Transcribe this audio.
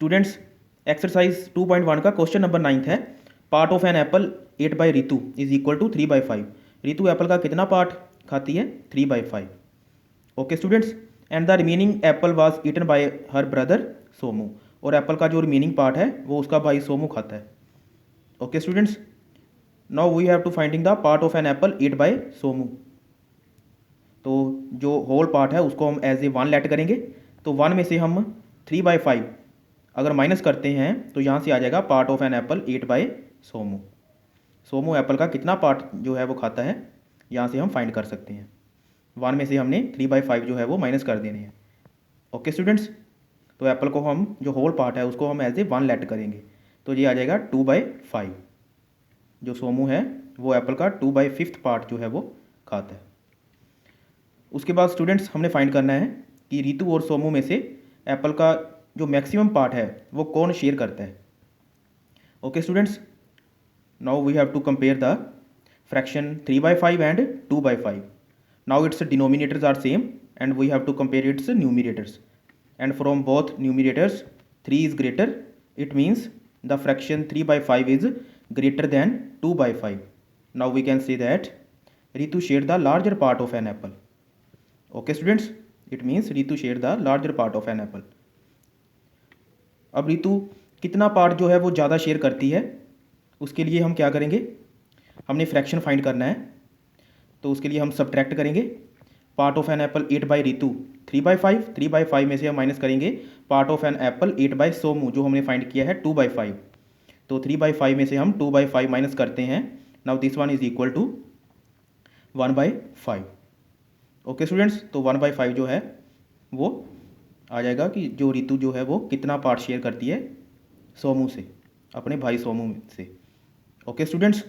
Students, exercise 2.1 का question number 9 है। Part of an apple 8 by Ritu is equal to 3/5। Ritu apple का कितना part खाती है? 3/5। Okay students, and the remaining apple was eaten by her brother Somu. और apple का जो रिमेनिंग पार्ट है वो उसका भाई सोमू खाता है। Okay students, now we have to finding the part of an apple 8 by Somu. तो जो होल पार्ट है उसको हम एज ए 1 लेट करेंगे। तो 1 में से हम 3/5 अगर माइनस करते हैं तो यहाँ से आ जाएगा part of an apple 8 by Somu. Somu apple का कितना पार्ट जो है वो खाता है, यहाँ से हम फाइंड कर सकते हैं। 1 में से हमने 3/5 जो है वो माइनस कर देने हैं। ओके स्टूडेंट्स, तो एप्पल को हम जो होल पार्ट है उसको हम एज ए 1 लेट करेंगे। तो ये आ जाएगा 2/5। जो सोमू है वो एप्पल का 2/5 पार्ट जो है वो खाता है। उसके बाद स्टूडेंट्स हमने फाइंड करना है कि रितु और सोमू में से एप्पल का जो मैक्सिमम पार्ट है वो कौन शेयर करता है। Okay students, now we have to compare the fraction 3/5 and 2/5। Now its denominators are same and we have to compare its numerators, and from both numerators 3 is greater, it means the fraction 3/5 is greater than 2/5. Now we can say that Ritu shared the larger part of an apple. Okay students, it means Ritu shared the larger part of an apple. अब रितु कितना part जो है वो ज़्यादा share करती है, उसके लिए हम क्या करेंगे, हमने फ्रैक्शन फाइंड करना है। तो उसके लिए हम सब्ट्रैक्ट करेंगे। Part of an apple 8 by Ritu 3/5, 3/5 में से हम माइनस करेंगे part of an apple 8 by Somu जो हमने फाइंड किया है 2/5। तो 3/5 में से हम 2/5 माइनस करते हैं। Now this one is equal to 1/5। Okay students, तो 1/5 जो है वो आ जाएगा कि जो रितु जो है वो कितना पार्ट शेयर करती है सोमू से, अपने भाई सोमू से। Okay students.